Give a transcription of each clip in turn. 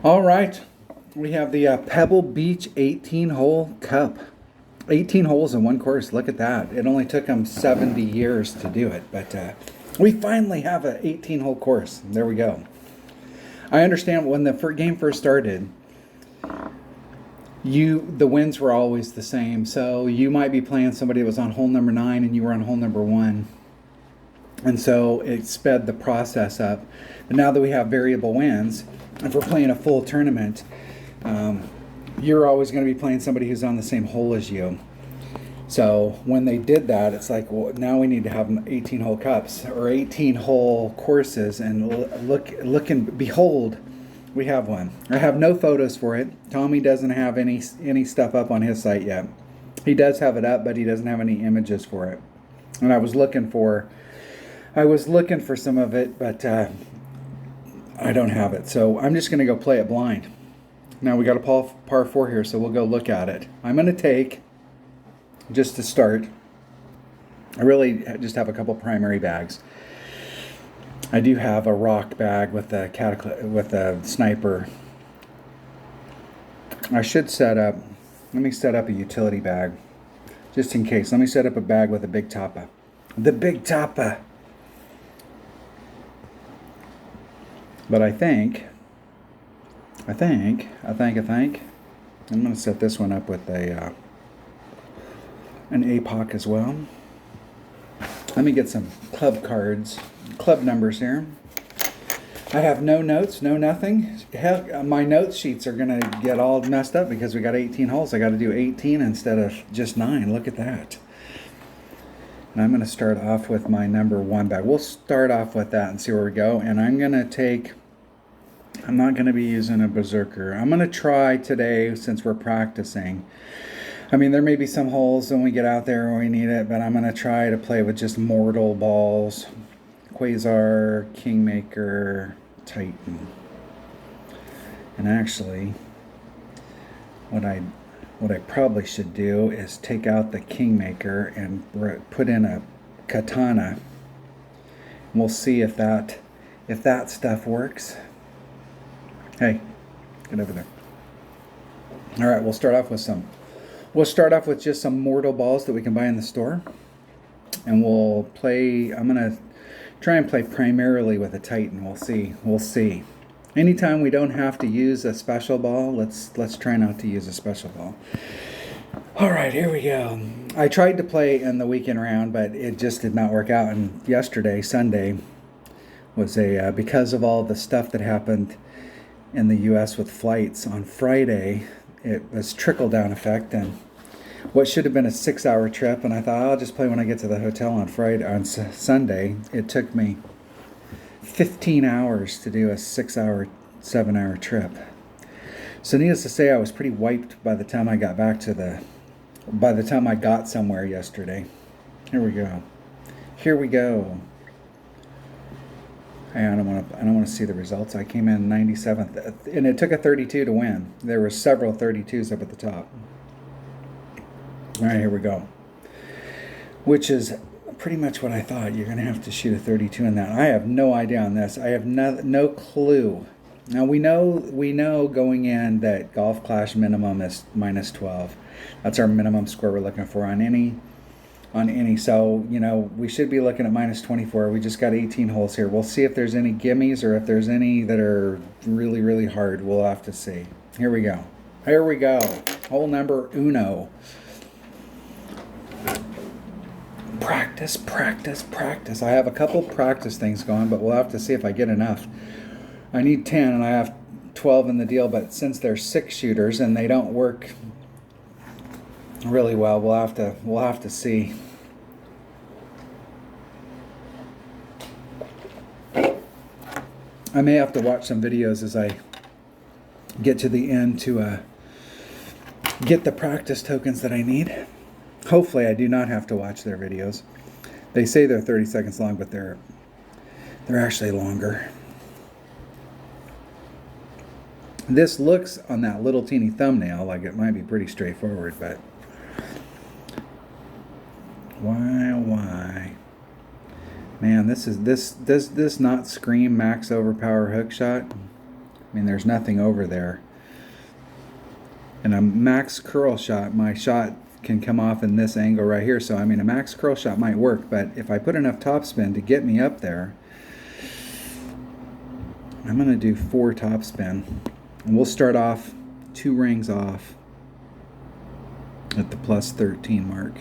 All right, we have the Pebble Beach 18-hole cup. 18 holes in one course. Look at that. It only took them 70 years to do it, but we finally have an 18-hole course. There we go. I understand when the game first started, the winds were always the same. So you might be playing somebody that was on hole number 9 and you were on hole number 1. And so it sped the process up. But now that we have variable winds, if we're playing a full tournament, you're always going to be playing somebody who's on the same hole as you. So when they did that, it's like, well, now we need to have 18-hole cups or 18-hole courses, and look and behold, we have one. I have no photos for it. Tommy doesn't have any stuff up on his site yet. He does have it up, but he doesn't have any images for it. And I was looking for some of it, but I don't have it. So I'm just going to go play it blind. Now we got a par 4 here, so we'll go look at it. I'm going to take, just to start, I really just have a couple primary bags. I do have a rock bag with a sniper. I should let me set up a utility bag, just in case. Let me set up a bag with a big tappa. The big tappa. But I think I'm going to set this one up with an APOC as well. Let me get some club numbers here. I have no notes, no nothing. Hell, my note sheets are going to get all messed up because we got 18 holes. I got to do 18 instead of just 9. Look at that. And I'm going to start off with my number 1 bag. We'll start off with that and see where we go. And I'm not going to be using a berserker. I'm going to try today, since we're practicing. I mean, there may be some holes when we get out there when we need it, but I'm going to try to play with just mortal balls. Quasar, Kingmaker, Titan. And actually, what I probably should do is take out the Kingmaker and put in a Katana. We'll see if that stuff works. Hey, get over there. All right, we'll start off with just some mortal balls that we can buy in the store. And we'll play, I'm going to try and play primarily with a Titan. We'll see. Anytime we don't have to use a special ball, let's try not to use a special ball. All right, here we go. I tried to play in the weekend round, but it just did not work out. And yesterday, Sunday, was because of all the stuff that happened in the U.S. with flights on Friday, it was trickle-down effect, and what should have been a 6-hour trip, and I thought I'll just play when I get to the hotel on Sunday. It took me 15 hours to do a 6-hour, 7-hour trip. So needless to say, I was pretty wiped by the time I got somewhere yesterday. Here we go. I don't want to see the results. I came in 97th, and it took a 32 to win. There were several 32s up at the top. All right, here we go. Which is pretty much what I thought. You're going to have to shoot a 32 in that. I have no idea on this. I have no clue. Now we know going in that Golf Clash minimum is minus 12. That's our minimum score we're looking for on any. So, we should be looking at minus 24. We just got 18 holes here. We'll see if there's any gimmies or if there's any that are really, really hard. We'll have to see. Here we go. Hole number uno. Practice. I have a couple practice things going, but we'll have to see if I get enough. I need 10, and I have 12 in the deal, but since there's 6 shooters and they don't work really well, we'll have to see. I may have to watch some videos as I get to the end to get the practice tokens that I need. Hopefully I do not have to watch their videos. They say they're 30 seconds long, but they're actually longer. This looks on that little teeny thumbnail like it might be pretty straightforward, but why? Man, this not scream max overpower hook shot? I mean, there's nothing over there. And a max curl shot, my shot can come off in this angle right here. So, I mean, a max curl shot might work, but if I put enough topspin to get me up there, I'm going to do 4 topspin. And we'll start off 2 rings off at the plus 13 mark.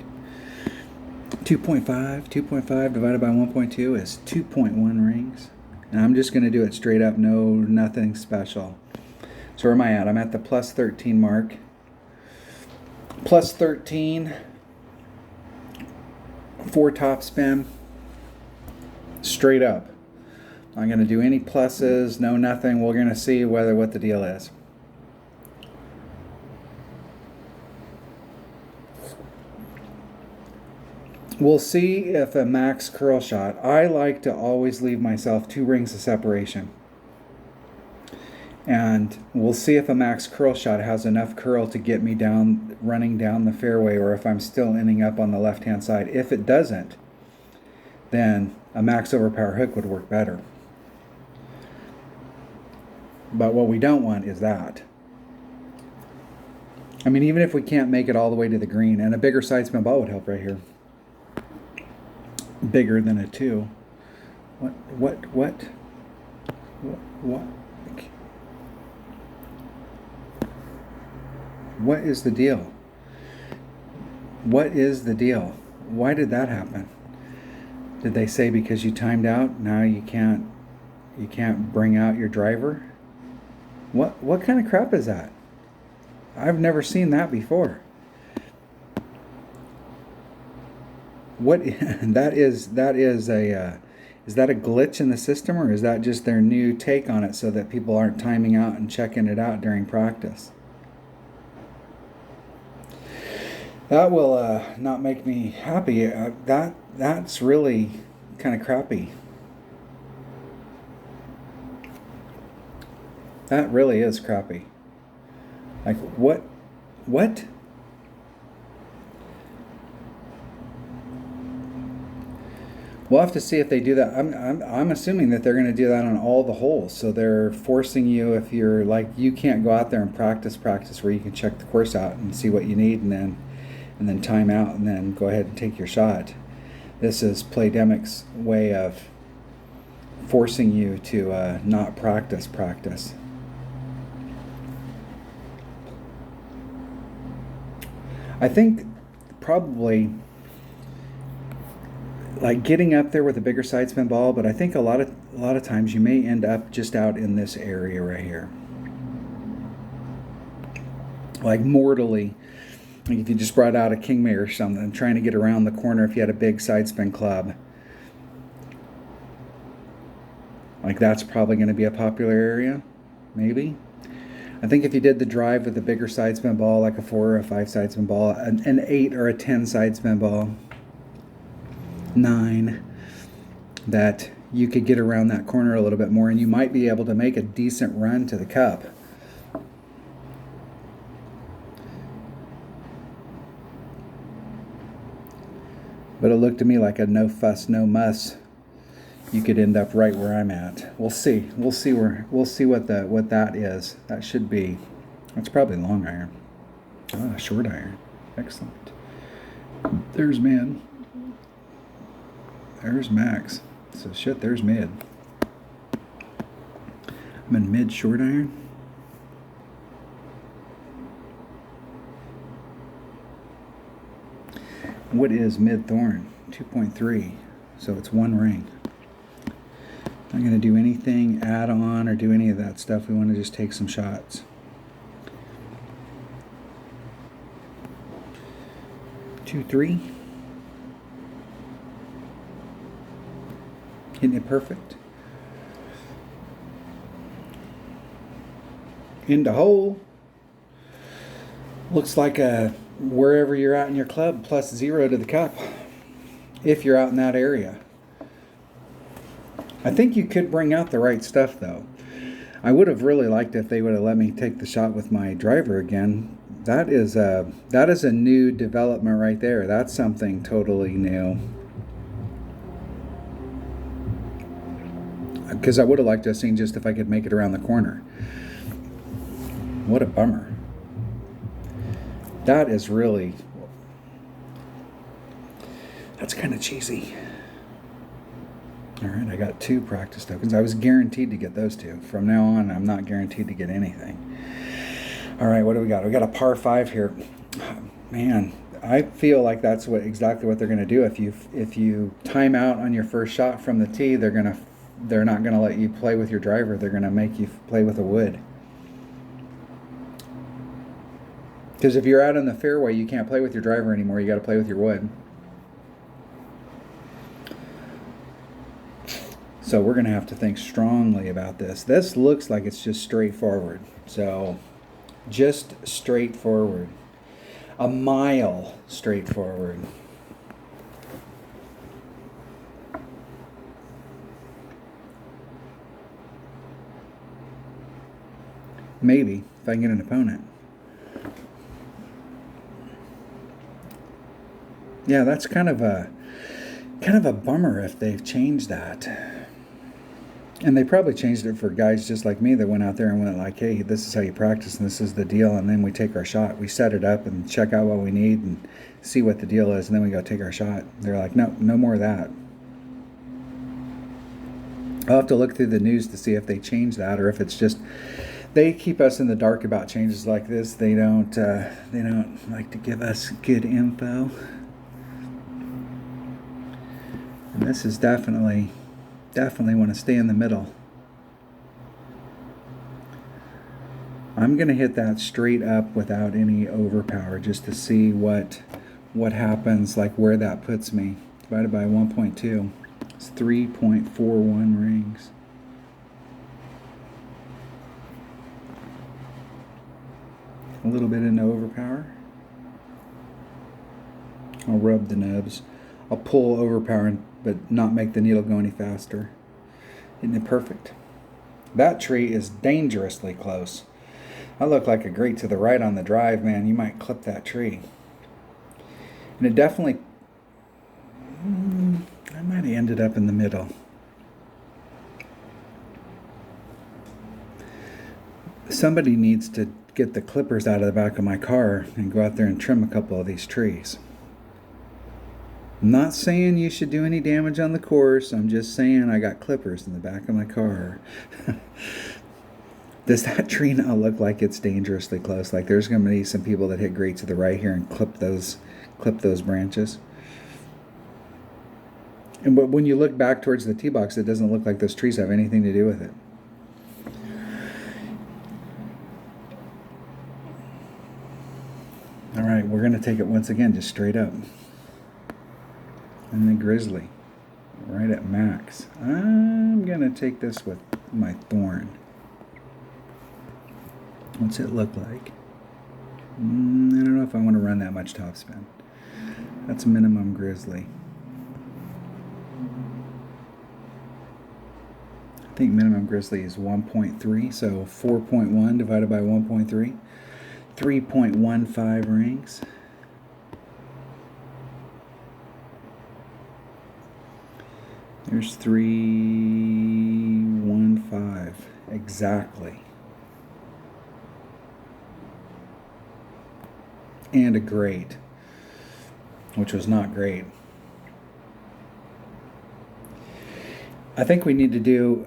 2.5 divided by 1.2 is 2.1 rings. And I'm just going to do it straight up, nothing special. So where am I at? I'm at the plus 13 mark. Plus 13, 4 topspin, straight up. I'm going to do any pluses, no nothing. We're going to see what the deal is. We'll see if a max curl shot. I like to always leave myself 2 rings of separation. And we'll see if a max curl shot has enough curl to get me down, running down the fairway, or if I'm still ending up on the left-hand side. If it doesn't, then a max overpower hook would work better. But what we don't want is that. I mean, even if we can't make it all the way to the green, and a bigger side spin ball would help right here. Bigger than a 2. What? What is the deal? What is the deal? Why did that happen? Did they say because you timed out, now you can't bring out your driver? What kind of crap is that? I've never seen that before. What is that a glitch in the system, or is that just their new take on it so that people aren't timing out and checking it out during practice? That will not make me happy. That's really kind of crappy. That really is crappy. Like what? We'll have to see if they do that. I'm assuming that they're going to do that on all the holes. So they're forcing you, if you're like, you can't go out there and practice where you can check the course out and see what you need, and then time out and then go ahead and take your shot. This is Playdemic's way of forcing you to not practice. I think probably like getting up there with a bigger side spin ball, but I think a lot of times you may end up just out in this area right here. Like mortally, like if you just brought out a Kingmaker or something, trying to get around the corner if you had a big side spin club. Like that's probably going to be a popular area, maybe. I think if you did the drive with a bigger side spin ball, like a 4 or a 5 side spin ball, an 8 or a 10 side spin ball, 9, that you could get around that corner a little bit more, and you might be able to make a decent run to the cup. But it looked to me like a no fuss, no muss. You could end up right where I'm at. We'll see. We'll see what that is. That should be. That's probably long iron. Ah, short iron. Excellent. There's man. There's max. So shit. There's mid. I'm in mid short iron. What is mid thorn? 2.3. So it's 1 ring. Not going to do anything add on or do any of that stuff. We want to just take some shots. 2-3. Hitting it perfect. Into hole. Looks like a wherever you're at in your club plus 0 to the cup. If you're out in that area. I think you could bring out the right stuff though. I would have really liked if they would have let me take the shot with my driver again. That is a new development right there. That's something totally new. Because I would have liked to have seen just if I could make it around the corner. What a bummer. That is really... That's kind of cheesy. All right, I got 2 practice tokens. I was guaranteed to get those 2. From now on, I'm not guaranteed to get anything. All right, what do we got? We got a par 5 here. Man, I feel like that's exactly what they're going to do. If you time out on your first shot from the tee, they're not going to let you play with your driver. They're going to make you play with a wood. Because if you're out in the fairway, you can't play with your driver anymore. You got to play with your wood. So we're going to have to think strongly about this. This looks like it's just straightforward. So just straightforward. A mile straightforward. Maybe, if I can get an opponent. Yeah, that's kind of a bummer if they've changed that. And they probably changed it for guys just like me that went out there and went like, hey, this is how you practice and this is the deal. And then we take our shot. We set it up and check out what we need and see what the deal is. And then we go take our shot. They're like, no more of that. I'll have to look through the news to see if they change that or if it's just they keep us in the dark about changes like this. They don't like to give us good info. And this is definitely want to stay in the middle. I'm going to hit that straight up without any overpower just to see what happens, like where that puts me. Divided by 1.2. It's 3.41 rings. A little bit into overpower. I'll rub the nubs. I'll pull overpower, but not make the needle go any faster. Isn't it perfect? That tree is dangerously close. I look like a great to the right on the drive, man. You might clip that tree. And it definitely... I might have ended up in the middle. Somebody needs to get the clippers out of the back of my car and go out there and trim a couple of these trees. I'm not saying you should do any damage on the course. I'm just saying I got clippers in the back of my car. Does that tree not look like it's dangerously close? Like there's going to be some people that hit great to the right here and clip those branches. And but when you look back towards the tee box, it doesn't look like those trees have anything to do with it. All right, we're going to take it once again, just straight up. And the grizzly, right at max. I'm going to take this with my thorn. What's it look like? I don't know if I want to run that much topspin. That's minimum grizzly. I think minimum grizzly is 1.3, so 4.1 divided by 1.3. 3.15 rings. There's 315 exactly. And a great, which was not great. I think we need to do,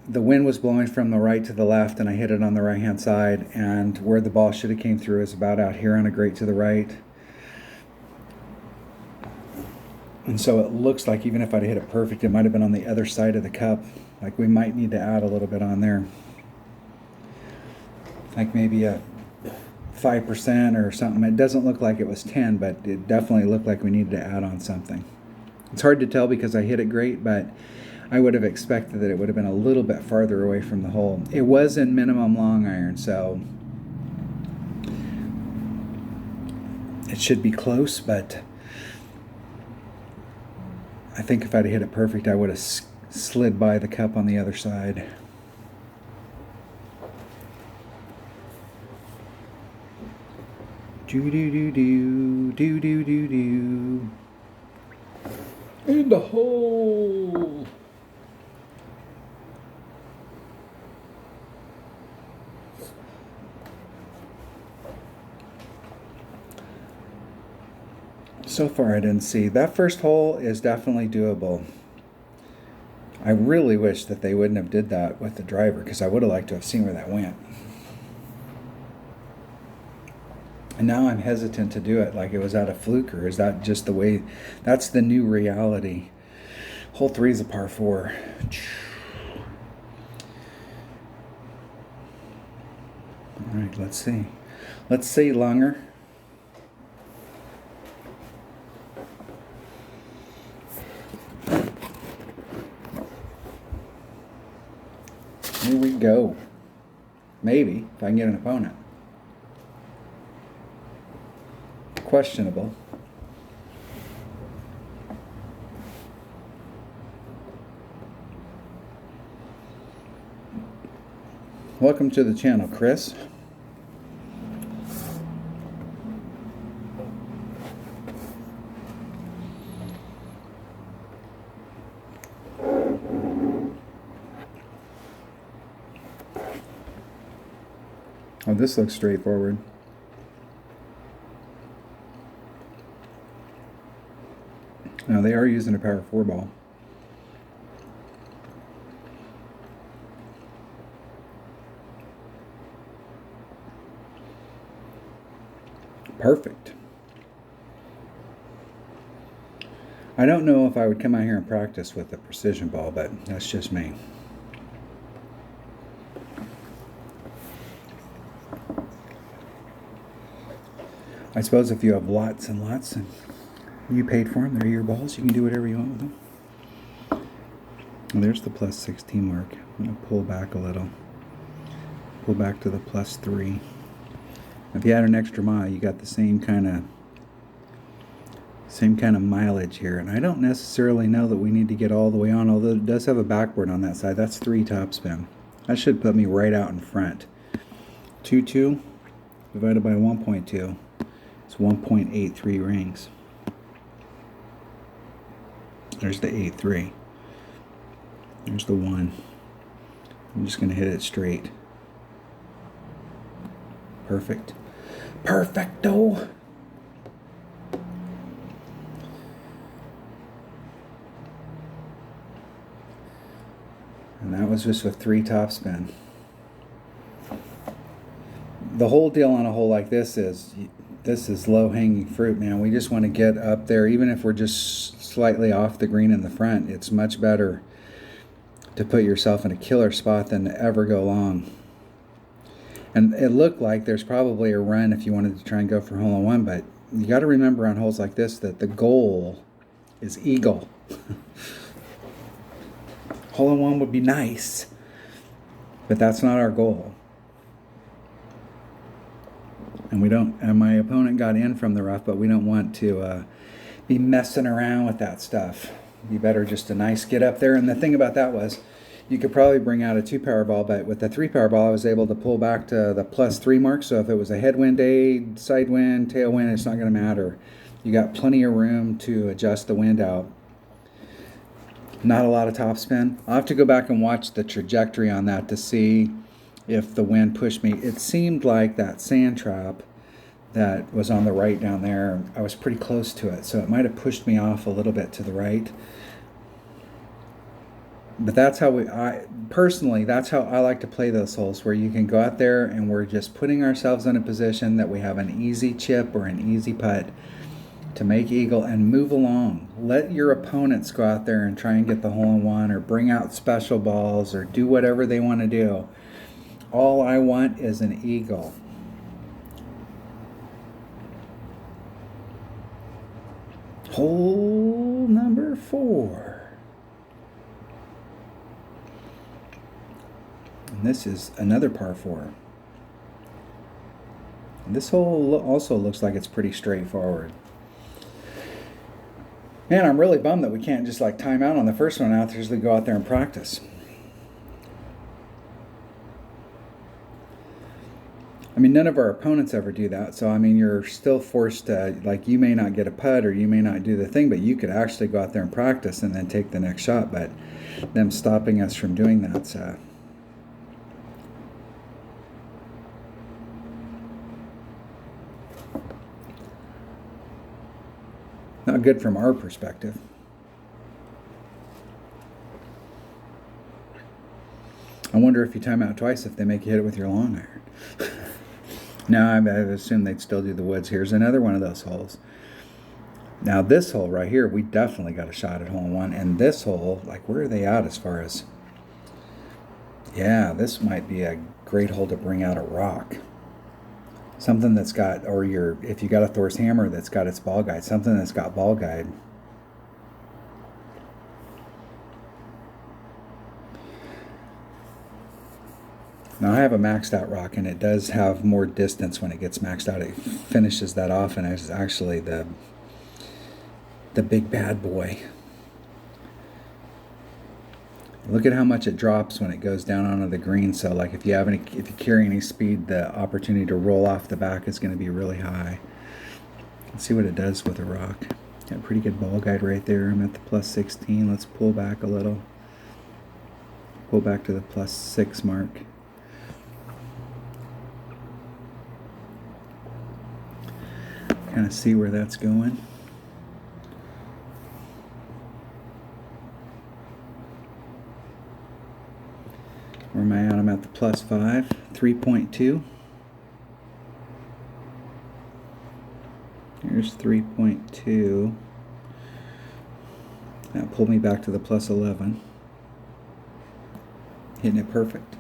the wind was blowing from the right to the left and I hit it on the right hand side, and where the ball should have came through is about out here on a great to the right. And so it looks like even if I'd hit it perfect, it might have been on the other side of the cup. Like we might need to add a little bit on there. Like maybe a 5% or something. It doesn't look like it was 10, but it definitely looked like we needed to add on something. It's hard to tell because I hit it great, but I would have expected that it would have been a little bit farther away from the hole. It was in minimum long iron, so it should be close, but I think if I'd hit it perfect, I would have slid by the cup on the other side. Do-do-do-do, do-do-do-do. In the hole! So far I didn't see. That first hole is definitely doable. I really wish that they wouldn't have did that with the driver, because I would have liked to have seen where that went. And now I'm hesitant to do it like it was out of fluke, or is that just the way? That's the new reality. Hole 3 is a par 4. All right, let's see. Let's see, Lunger. Here we go. Maybe, if I can get an opponent. Questionable. Welcome to the channel, Chris. Oh, this looks straightforward. Now they are using a par 4 ball. Perfect. I don't know if I would come out here and practice with a precision ball, but that's just me. I suppose if you have lots and lots and you paid for them, they're your balls, you can do whatever you want with them. And there's the plus 16 mark. I'm going to pull back a little. Pull back to the plus 3. If you had an extra mile, you got the same kind of mileage here. And I don't necessarily know that we need to get all the way on, although it does have a backboard on that side. That's 3 topspin. That should put me right out in front. 2.2 divided by 1.2. It's 1.83 rings. There's the 8.3. There's the 1. I'm just going to hit it straight. Perfect. Perfecto! And that was just with 3 topspin. The whole deal on a hole like this is low-hanging fruit, man. We just want to get up there, even if we're just slightly off the green in the front. It's much better to put yourself in a killer spot than to ever go long. And it looked like there's probably a run if you wanted to try and go for hole-in-one, but you got to remember on holes like this that the goal is eagle. Hole-in-one would be nice, but that's not our goal. And my opponent got in from the rough, but we don't want to be messing around with that stuff. Be better just a nice get up there. And the thing about that was, you could probably bring out a 2-power ball, but with the 3-power ball, I was able to pull back to the plus 3 mark. So if it was a headwind day, side wind, tailwind, it's not going to matter. You got plenty of room to adjust the wind out. Not a lot of topspin. I'll have to go back and watch the trajectory on that to see if the wind pushed me. It seemed like that sand trap that was on the right down there, I was pretty close to it, so it might have pushed me off a little bit to the right. But that's how personally, that's how I like to play those holes, where you can go out there and we're just putting ourselves in a position that we have an easy chip or an easy putt to make eagle and move along. Let your opponents go out there and try and get the hole-in-one or bring out special balls or do whatever they want to do. All I want is an eagle. Hole number 4. And this is another par 4. And this hole also looks like it's pretty straightforward. Man, I'm really bummed that we can't just like time out on the first one out there as we go out there and practice. I mean, none of our opponents ever do that. So, I mean, you're still forced to, like, you may not get a putt or you may not do the thing, but you could actually go out there and practice and then take the next shot. But them stopping us from doing that, Not good from our perspective. I wonder if you time out twice if they make you hit it with your long iron. No, I assume they'd still do the woods. Here's another one of those holes. Now this hole right here, we definitely got a shot at hole in one. And this hole, like, where are they at as far as... Yeah, this might be a great hole to bring out a rock. Something that's got, or if you got a Thor's hammer that's got its ball guide, something that's got ball guide. Now I have a maxed out rock, and it does have more distance when it gets maxed out. It finishes that off, and it's actually the big bad boy. Look at how much it drops when it goes down onto the green. So like if you carry any speed, the opportunity to roll off the back is going to be really high. Let's see what it does with a rock. Got a pretty good ball guide right there. I'm at the plus 16. Let's pull back a little. Pull back to the plus 6 mark. Kind of see where that's going. Where am I at? I'm at the plus 5, 3.2. Here's 3.2. That pulled me back to the plus 11. Hitting it perfect.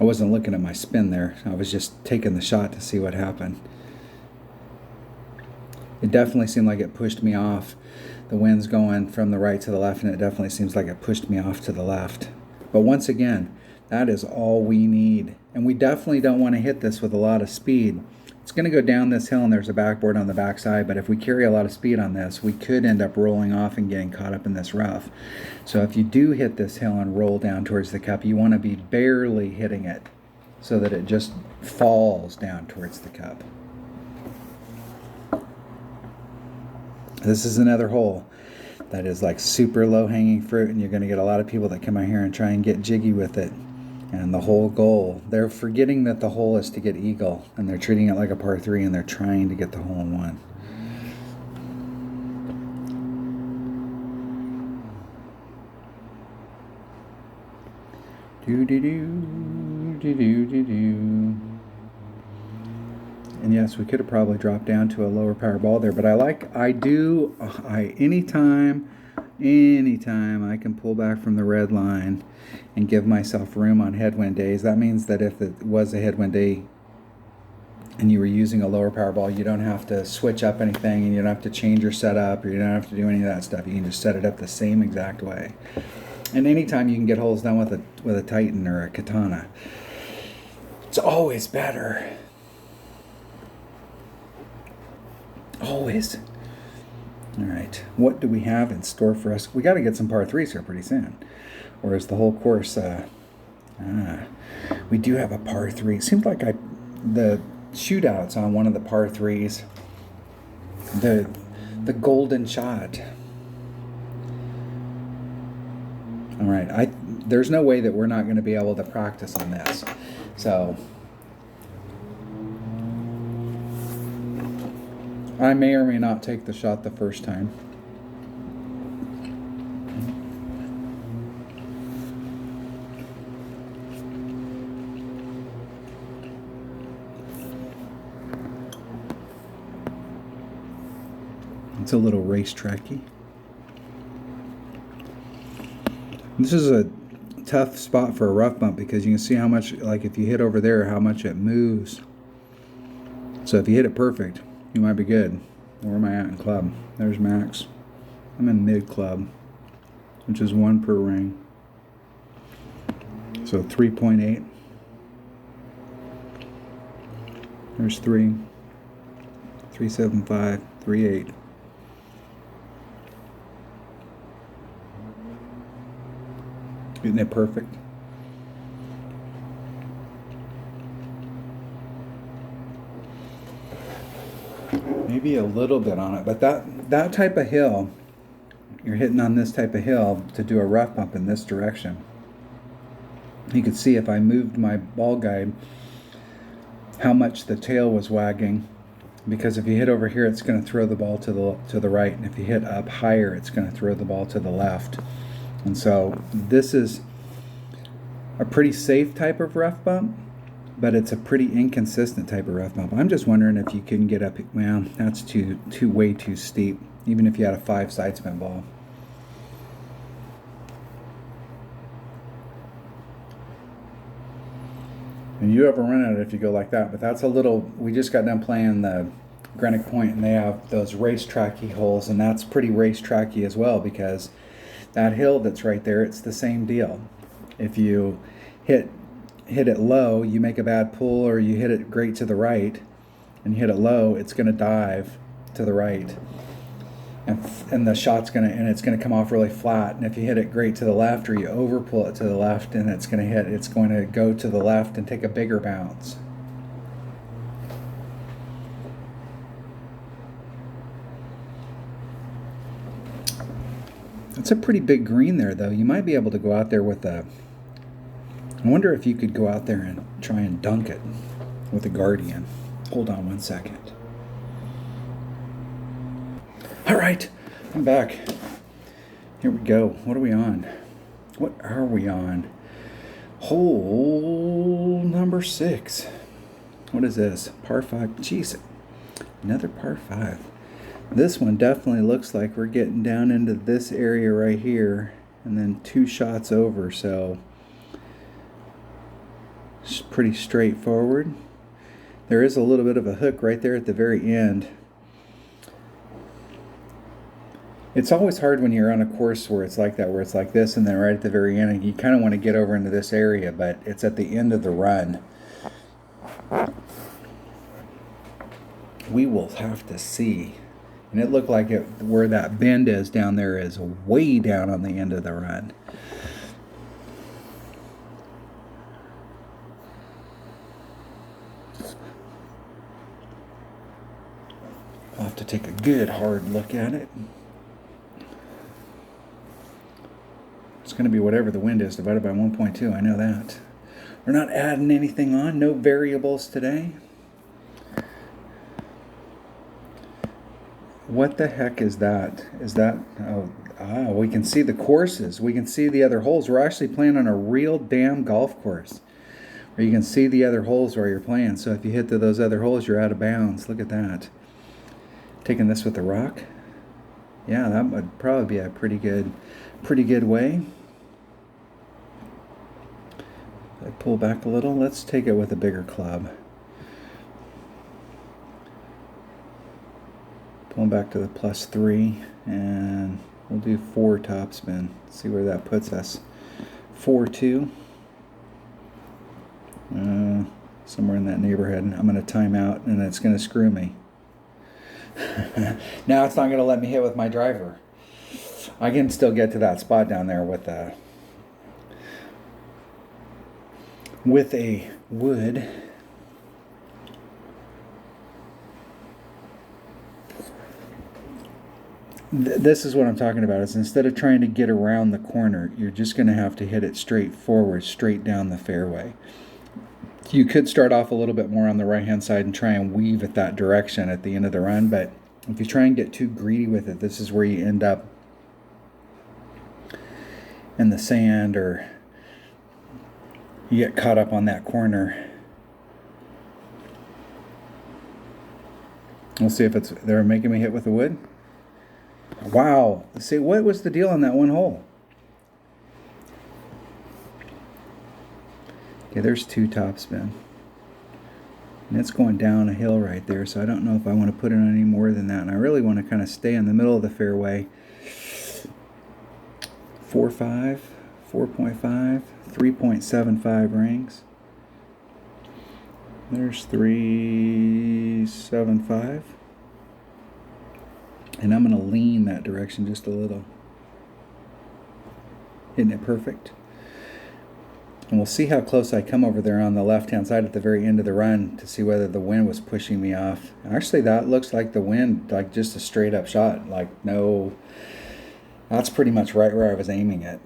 I wasn't looking at my spin there. I was just taking the shot to see what happened. It definitely seemed like it pushed me off. The wind's going from the right to the left, and it definitely seems like it pushed me off to the left. But once again, that is all we need. And we definitely don't want to hit this with a lot of speed. It's going to go down this hill, and there's a backboard on the backside, but if we carry a lot of speed on this, we could end up rolling off and getting caught up in this rough. So if you do hit this hill and roll down towards the cup, you want to be barely hitting it so that it just falls down towards the cup. This is another hole that is like super low-hanging fruit, and you're going to get a lot of people that come out here and try and get jiggy with it. And the whole goal, they're forgetting that the hole is to get eagle, and they're treating it like a par 3, and they're trying to get the hole in one. And yes, we could have probably dropped down to a lower power ball there, but anytime I can pull back from the red line and give myself room on headwind days. That means that if it was a headwind day and you were using a lower power ball, you don't have to switch up anything, and you don't have to change your setup, or you don't have to do any of that stuff. You can just set it up the same exact way. And anytime you can get holes done with a Titan or a Katana, it's always better. Always. All right, what do we have in store for us? We got to get some par 3s here pretty soon. Or is the whole course... we do have a par 3. It seemed like the shootouts on one of the par 3s, the golden shot. All right, there's no way that we're not going to be able to practice on this. So I may or may not take the shot the first time. It's a little racetracky. This is a tough spot for a rough bump because you can see how much, like if you hit over there, how much it moves. So if you hit it perfect, you might be good. Where am I at in club? There's max. I'm in mid club, which is 1 per ring. So 3.8. There's 3. 3.75. 3.8. Isn't it perfect? Maybe a little bit on it, but that type of hill, you're hitting on this type of hill to do a rough bump in this direction. You could see if I moved my ball guide, how much the tail was wagging because if you hit over here, it's going to throw the ball to the right, and if you hit up higher, it's going to throw the ball to the left. And so this is a pretty safe type of rough bump, but it's a pretty inconsistent type of rough bump. I'm just wondering if you can get up. Well, that's way too steep, even if you had a 5 side spin ball. And you ever run it if you go like that, but that's a little, we just got done playing the Greenwich Point, and they have those racetracky holes, and that's pretty racetracky as well, because that hill that's right there, it's the same deal. If you hit it low, you make a bad pull, or you hit it great to the right, and you hit it low, it's going to dive to the right. And the shot's it's gonna come off really flat. And if you hit it great to the left, or you over pull it to the left, and it's going to go to the left and take a bigger bounce. It's a pretty big green there, though. You might be able to go out there with a. I wonder if you could go out there and try and dunk it with a Guardian. Hold on 1 second. All right, I'm back. Here we go. What are we on? What are we on? Hole number 6. What is this? Par 5. Jeez, another par 5. This one definitely looks like we're getting down into this area right here, and then 2 shots over, so it's pretty straightforward. There is a little bit of a hook right there at the very end. It's always hard when you're on a course where it's like that, where it's like this, and then right at the very end, and you kind of want to get over into this area, but it's at the end of the run. We will have to see. And it looked like where that bend is down there is way down on the end of the run. I'll have to take a good hard look at it. It's going to be whatever the wind is divided by 1.2. I know that. We're not adding anything on. No variables today. What the heck is that? Is that... we can see the courses. We can see the other holes. We're actually playing on a real damn golf course, where you can see the other holes where you're playing. So if you hit those other holes, you're out of bounds. Look at that. Taking this with the rock. Yeah, that would probably be a pretty good way. I pull back a little. Let's take it with a bigger club. Pulling back to the +3, and we'll do 4 topspin. See where that puts us. 4-2. Somewhere in that neighborhood. I'm going to time out, and it's going to screw me. Now it's not going to let me hit with my driver. I can still get to that spot down there with a wood. This is what I'm talking about. Is instead of trying to get around the corner, you're just going to have to hit it straight forward, straight down the fairway. You could start off a little bit more on the right-hand side and try and weave at that direction at the end of the run, but if you try and get too greedy with it, this is where you end up in the sand, or you get caught up on that corner. We'll see if they're making me hit with the wood. Wow. See, what was the deal on that one hole? Okay, there's 2 topspin. And it's going down a hill right there, so I don't know if I want to put it on any more than that. And I really want to kind of stay in the middle of the fairway. 4.5, 4.5, 3.75 rings. There's 3.75. And I'm going to lean that direction just a little. Isn't it perfect? And we'll see how close I come over there on the left-hand side at the very end of the run to see whether the wind was pushing me off. Actually, that looks like the wind, like just a straight-up shot. Like, no, that's pretty much right where I was aiming it.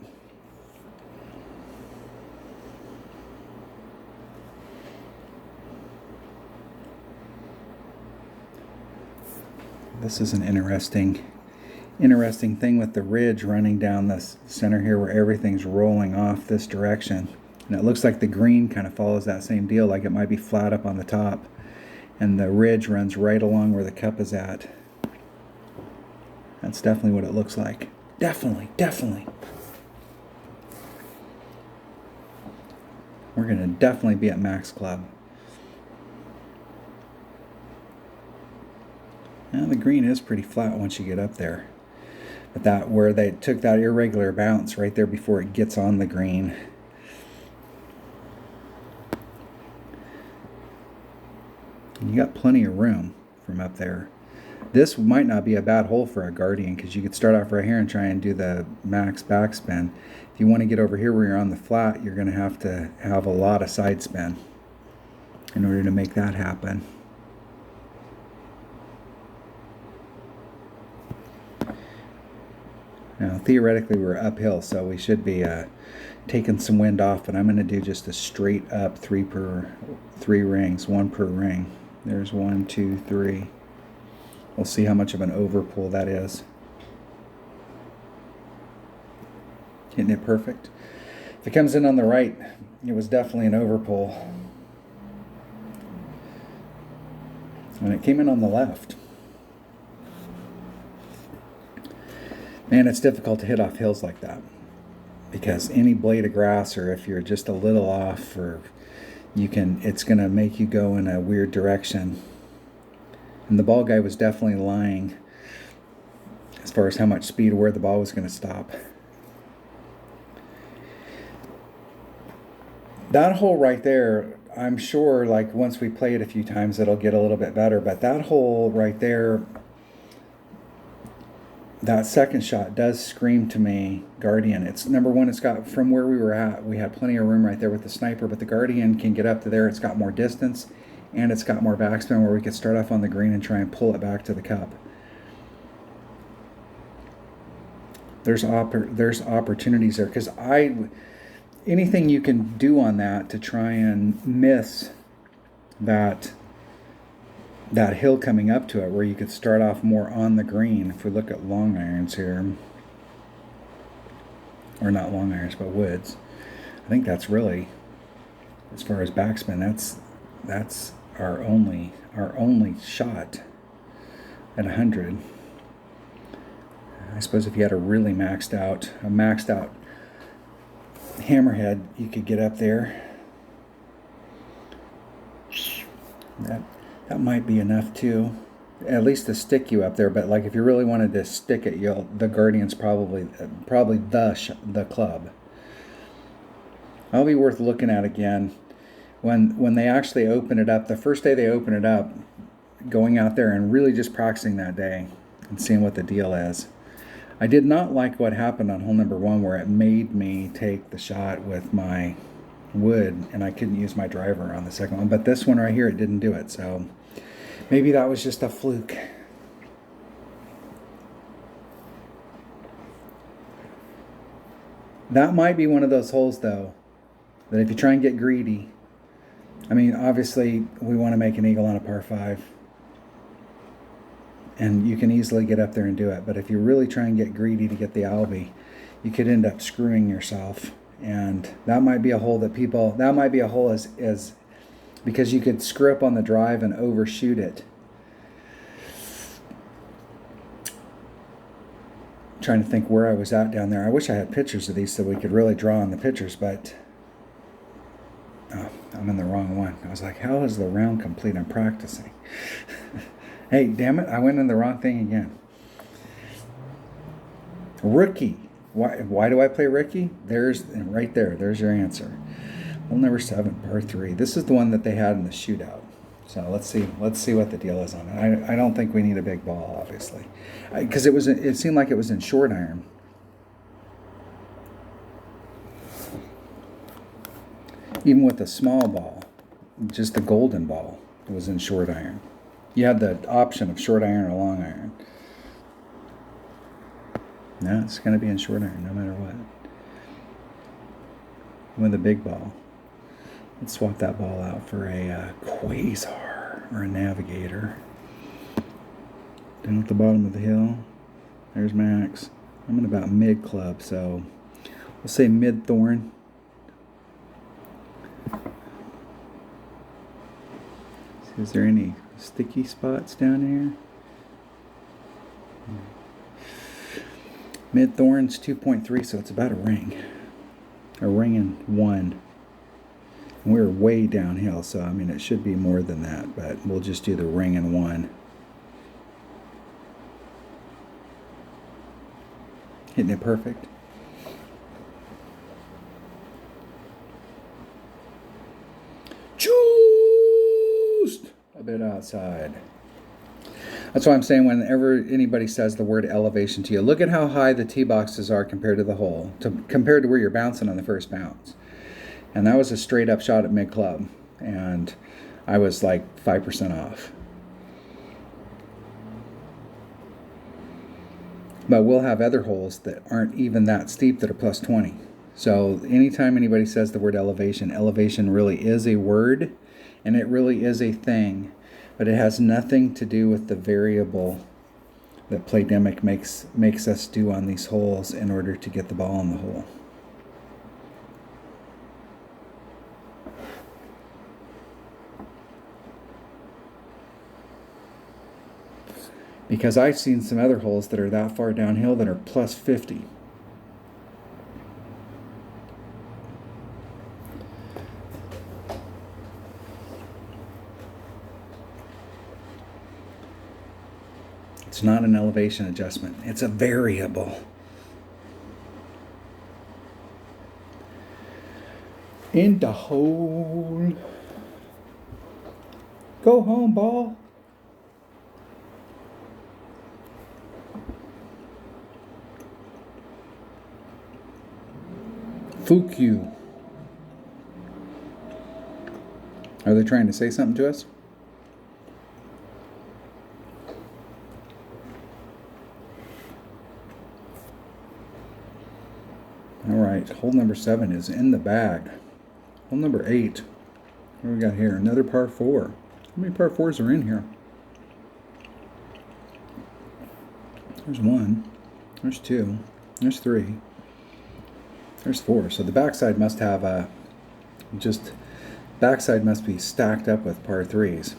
This is an interesting thing with the ridge running down the center here where everything's rolling off this direction. And it looks like the green kind of follows that same deal, like it might be flat up on the top. And the ridge runs right along where the cup is at. That's definitely what it looks like. Definitely. We're going to definitely be at max club. Now the green is pretty flat once you get up there. But that where they took that irregular bounce right there before it gets on the green. And you got plenty of room from up there. This might not be a bad hole for a Guardian because you could start off right here and try and do the max backspin. If you want to get over here where you're on the flat, you're going to have a lot of side spin in order to make that happen. Now, theoretically, we're uphill, so we should be taking some wind off, but I'm going to do just a straight up three rings, one per ring. There's 1, 2, 3. We'll see how much of an overpull that is. Hitting it perfect. If it comes in on the right, it was definitely an overpull. And it came in on the left. Man, it's difficult to hit off hills like that because any blade of grass, or if you're just a little off, or it's going to make you go in a weird direction. And the ball guy was definitely lying as far as how much speed or where the ball was going to stop. That hole right there, I'm sure, like once we play it a few times, it'll get a little bit better. But that hole right there, that second shot does scream to me Guardian. It's number one, it's got, from where we were at, we had plenty of room right there with the sniper, but the Guardian can get up to there. It's got more distance, and it's got more backspin where we could start off on the green and try and pull it back to the cup. There's opportunities there, because anything you can do on that to try and miss that hill coming up to it, where you could start off more on the green. If we look at long irons here, or not long irons, but woods, I think that's really, as far as backspin, that's our only shot at 100. I suppose if you had a really maxed out hammerhead, you could get up there. That might be enough too, at least to stick you up there. But like if you really wanted to stick it, the Guardian's probably the club. That'll be worth looking at again when they actually open it up. The first day they open it up, going out there and really just practicing that day and seeing what the deal is. I did not like what happened on hole number 1, where it made me take the shot with my wood and I couldn't use my driver on the second one. But this one right here, it didn't do it. So maybe that was just a fluke. That might be one of those holes, though, that if you try and get greedy, I mean, obviously we want to make an eagle on a par 5. And you can easily get up there and do it. But if you really try and get greedy to get the Albie, you could end up screwing yourself. And that might be a hole that is because you could screw up on the drive and overshoot it. I'm trying to think where I was at down there. I wish I had pictures of these so we could really draw on the pictures, but I'm in the wrong one. I was like, how is the round complete? I'm practicing. Hey, damn it, I went in the wrong thing again. Rookie. Why do I play rookie? There's your answer. Hole number 7, par 3. This is the one that they had in the shootout. So let's see what the deal is on it. I don't think we need a big ball, obviously, because it seemed like it was in short iron. Even with the small ball, just the golden ball, it was in short iron. You had the option of short iron or long iron. No, it's going to be in short iron no matter what. With a big ball. Let's swap that ball out for a Quasar or a Navigator. Down at the bottom of the hill. There's Max. I'm in about mid club, so we'll say mid thorn. Is there any sticky spots down here? Mid thorn's 2.3, so it's about a ring. A ring and 1. And we're way downhill, so I mean it should be more than that, but we'll just do the ring and 1. Hitting it perfect. Just a bit outside. That's why I'm saying whenever anybody says the word elevation to you, look at how high the tee boxes are compared to the hole, compared to where you're bouncing on the first bounce. And that was a straight up shot at mid club, and I was like 5% off. But we'll have other holes that aren't even that steep that are plus 20. So anytime anybody says the word elevation, elevation really is a word, and it really is a thing. But it has nothing to do with the variable that Playdemic makes us do on these holes in order to get the ball in the hole. Because I've seen some other holes that are that far downhill that are plus 50. It's not an elevation adjustment. It's a variable. In the hole. Go home, ball. Fuck you. Are they trying to say something to us? All right, hole number 7 is in the bag. Hole number 8. What do we got here? Another par 4. How many par 4s are in here? There's 1. There's 2. There's 3. There's 4. So the backside must have backside must be stacked up with par 3s.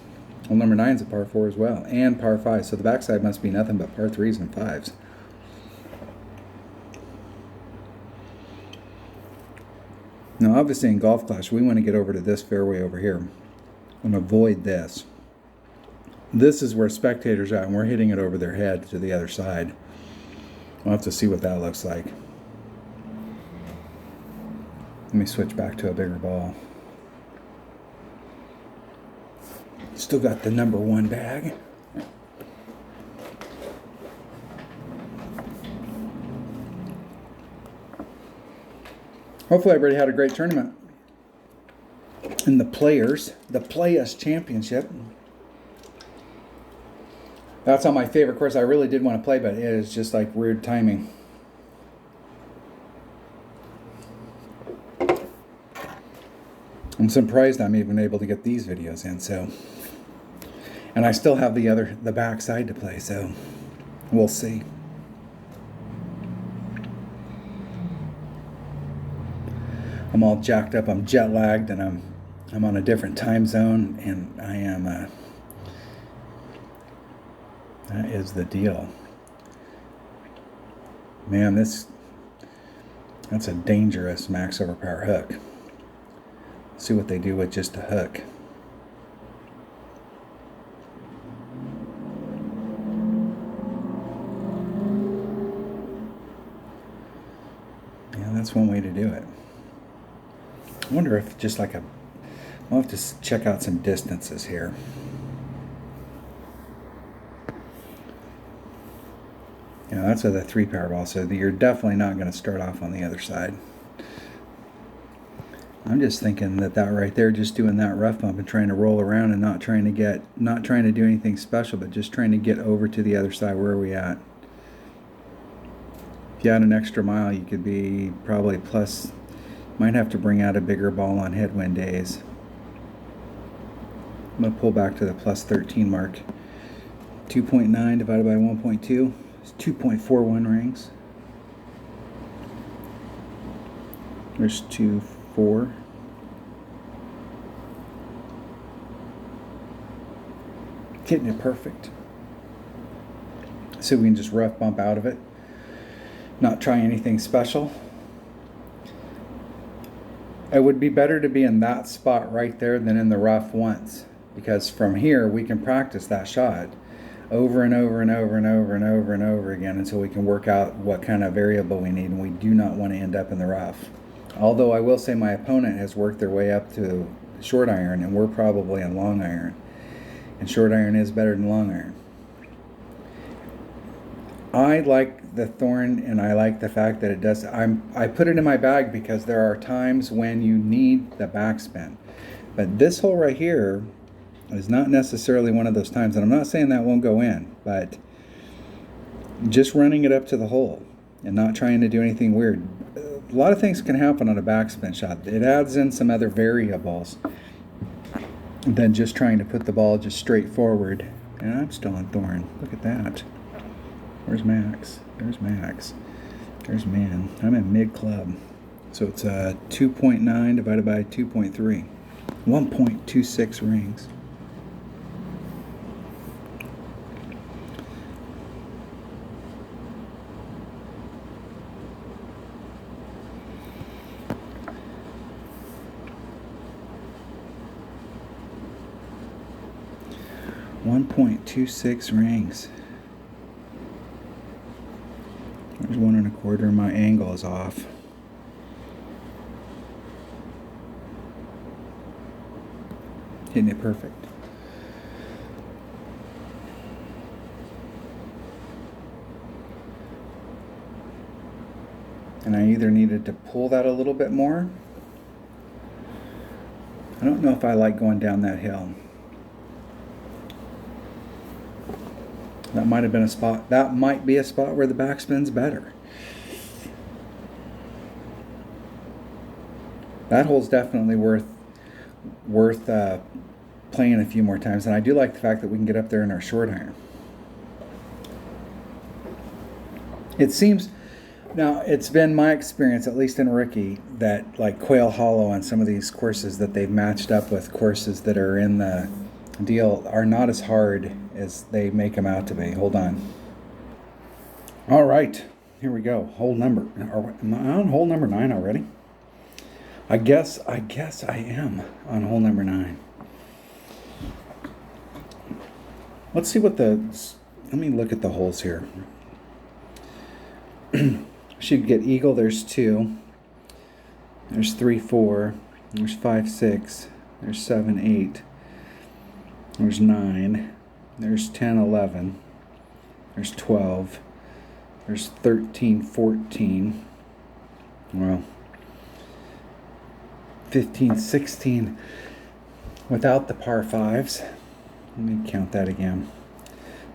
Hole number 9 is a par 4 as well, and par 5. So the backside must be nothing but par 3s and 5s. Now, obviously in Golf Clash, we want to get over to this fairway over here and avoid this. This is where spectators are, and we're hitting it over their head to the other side. We'll have to see what that looks like. Let me switch back to a bigger ball. Still got the number 1 bag. Hopefully everybody had a great tournament. And the Players Championship. That's on my favorite course. I really did want to play, but it is just like weird timing. I'm surprised I'm even able to get these videos in, so. And I still have the back side to play, so we'll see. I'm all jacked up, I'm jet lagged, and I'm on a different time zone, and I am that is the deal. Man, that's a dangerous max overpower hook. See what they do with just a hook. Yeah, that's one way to do it. I wonder if just like I'll have to check out some distances here. Yeah, that's with a 3-power ball, so you're definitely not going to start off on the other side. I'm just thinking that right there, just doing that rough bump and trying to roll around and not trying to do anything special, but just trying to get over to the other side. Where are we at? If you had an extra mile, you could be probably plus. Might have to bring out a bigger ball on headwind days. I'm going to pull back to the plus 13 mark. 2.9 divided by 1.2 is 2.41 rings. There's 2, 4. Getting it perfect. So we can just rough bump out of it. Not try anything special. It would be better to be in that spot right there than in the rough once, because from here we can practice that shot over and over and over and over and over and over again until we can work out what kind of variable we need, and we do not want to end up in the rough. Although I will say my opponent has worked their way up to short iron, and we're probably in long iron, and short iron is better than long iron. I like the thorn, and I like the fact that it does. I put it in my bag because there are times when you need the backspin. But this hole right here is not necessarily one of those times. And I'm not saying that won't go in, but just running it up to the hole and not trying to do anything weird. A lot of things can happen on a backspin shot. It adds in some other variables than just trying to put the ball just straight forward. And I'm still on thorn. Look at that. Where's Max? There's Max. There's man. I'm in mid club. So it's 2.9 divided by 2.3. 1.26 rings. .26 rings. There's 1 1/4. My angle is off. Hitting it perfect. And I either needed to pull that a little bit more. I don't know if I like going down that hill. That might have been a spot. That might be a spot where the backspin's better. That hole's definitely worth playing a few more times, and I do like the fact that we can get up there in our short iron. It seems, now it's been my experience, at least in rookie, that like Quail Hollow on some of these courses that they've matched up with courses that are in the deal are not as hard as they make them out to be. Hold on. All right, here we go. Hole number. Am I on hole number 9 already? I guess I am on hole number 9. Let's see what let me look at the holes here. Should get eagle. There's 2. There's 3, 4. There's 5, 6. There's 7, 8. There's 9. There's 10, 11. There's 12. There's 13, 14. Well, 15, 16 without the par 5s. Let me count that again.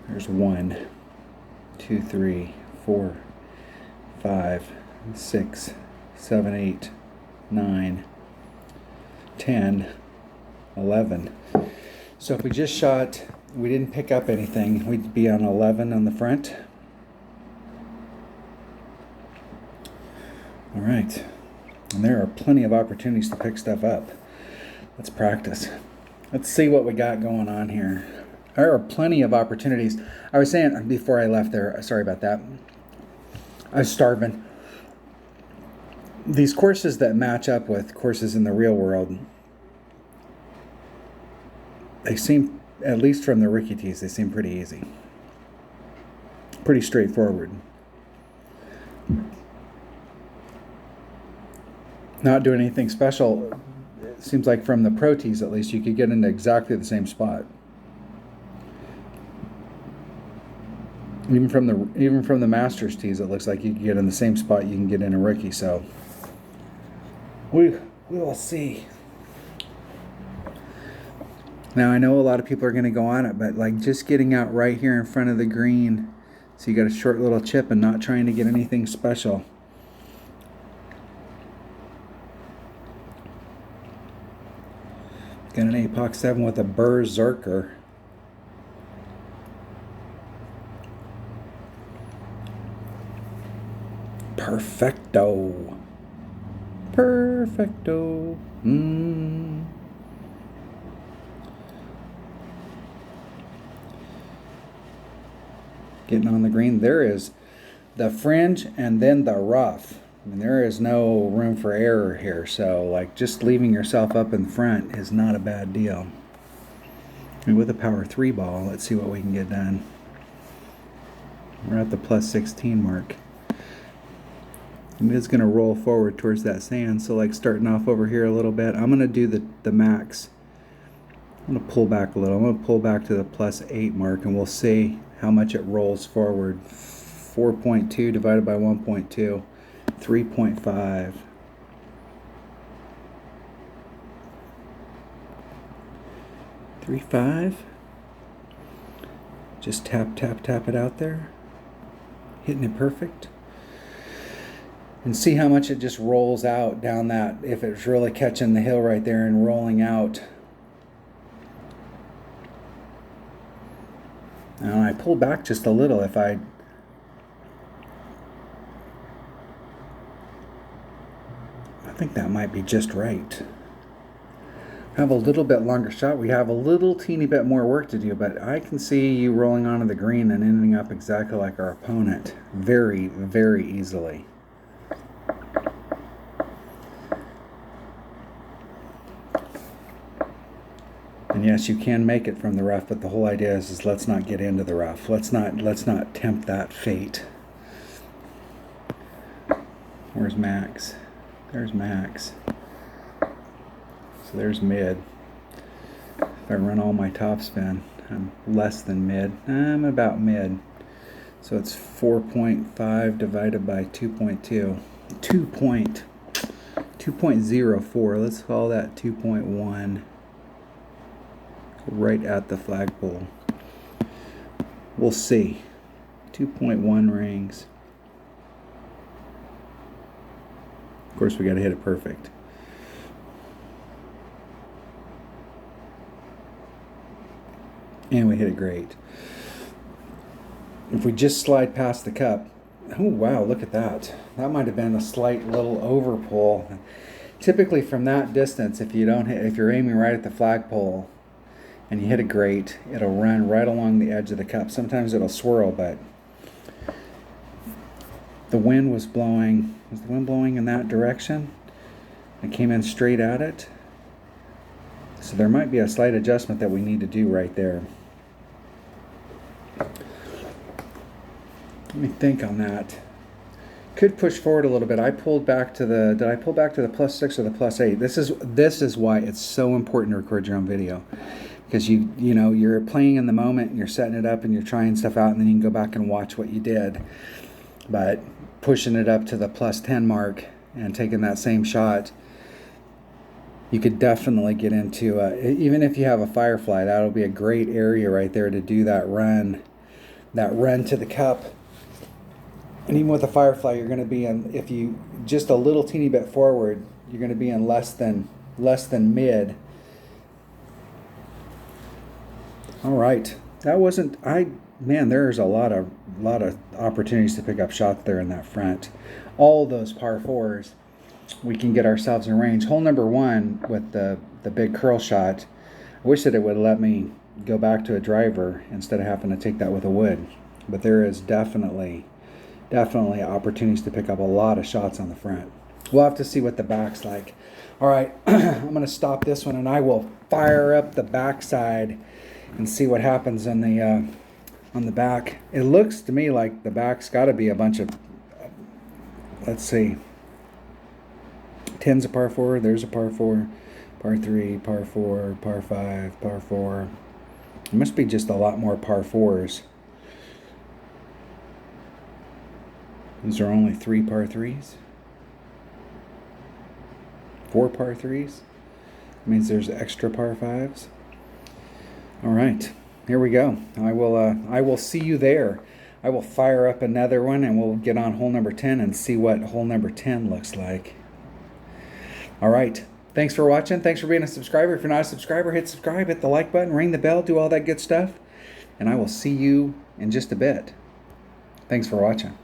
There's 1, 2, 3, 4, 5, 6, 7, 8, 9, 10, 11. So if we just shot, we didn't pick up anything, we'd be on 11 on the front. All right. And there are plenty of opportunities to pick stuff up. Let's practice. Let's see what we got going on here. There are plenty of opportunities. I was saying before I left there, sorry about that. I was starving. These courses that match up with courses in the real world, they seem, at least from the rookie tees, they seem pretty easy. Pretty straightforward. Not doing anything special. It seems like from the pro tees, at least, you could get into exactly the same spot. Even from the Masters tees, it looks like you can get in the same spot you can get in a rookie. So we will see. Now I know a lot of people are going to go on it, but like just getting out right here in front of the green, so you got a short little chip and not trying to get anything special. Got an Apox 7 with a Berserker. Perfecto. Perfecto. Getting on the green. There is the fringe and then the rough. I mean, there is no room for error here. So, like, just leaving yourself up in front is not a bad deal. And with a power 3 ball, let's see what we can get done. We're at the plus 16 mark. And it's going to roll forward towards that sand. So, like, starting off over here a little bit, I'm going to do the max. I'm going to pull back a little. I'm going to pull back to the plus 8 mark, and we'll see how much it rolls forward. 4.2 divided by 1.2, 3.5. Just tap, tap, tap it out there. Hitting it perfect. And see how much it just rolls out down that, if it's really catching the hill right there and rolling out. And I pull back just a little if I think that might be just right. Have a little bit longer shot. We have a little teeny bit more work to do, but I can see you rolling onto the green and ending up exactly like our opponent very, very easily. And yes, you can make it from the rough, but the whole idea is let's not get into the rough. Let's not tempt that fate. Where's Max? There's Max. So there's mid. If I run all my top-spin, I'm less than mid. I'm about mid. So it's 4.5 divided by 2.2. 2.04. Let's call that 2.1. Right at the flagpole. We'll see. 2.1 rings. Of course, we got to hit it perfect. And we hit it great. If we just slide past the cup, oh wow, look at that. That might have been a slight little overpull. Typically from that distance, if you're aiming right at the flagpole and you hit it great, it'll run right along the edge of the cup. Sometimes it'll swirl, but the wind was blowing. Was the wind blowing in that direction? It came in straight at it. So there might be a slight adjustment that we need to do right there. Let me think on that. Could push forward a little bit. I pulled back to the, did I pull back to the plus 6 or the plus 8? This is why it's so important to record your own video. Because you know, you're playing in the moment and you're setting it up and you're trying stuff out, and then you can go back and watch what you did. But pushing it up to the plus 10 mark and taking that same shot, you could definitely get into, even if you have a Firefly, that'll be a great area right there to do that run to the cup. And even with a Firefly, you're going to be in, if you just a little teeny bit forward, you're going to be in less than mid. All right, that wasn't, man, there's a lot of opportunities to pick up shots there in that front. All those par fours, we can get ourselves in range. Hole number 1 with the big curl shot, I wish that it would let me go back to a driver instead of having to take that with a wood. But there is definitely opportunities to pick up a lot of shots on the front. We'll have to see what the back's like. All right, I'm going to stop this one and I will fire up the backside and see what happens on the back. It looks to me like the back's got to be a bunch of, let's see, 10's a par 4, there's a par 4, par 3, par 4, par 5, par 4. It must be just a lot more par 4s. These are only 3 par 3s. 4 par 3s. That means there's extra par 5s. All right, here we go. I will see you there. I will fire up another one and we'll get on hole number 10 and see what hole number 10 looks like. All right, thanks for watching. Thanks for being a subscriber. If you're not a subscriber, hit subscribe, hit the like button, ring the bell, do all that good stuff. And I will see you in just a bit. Thanks for watching.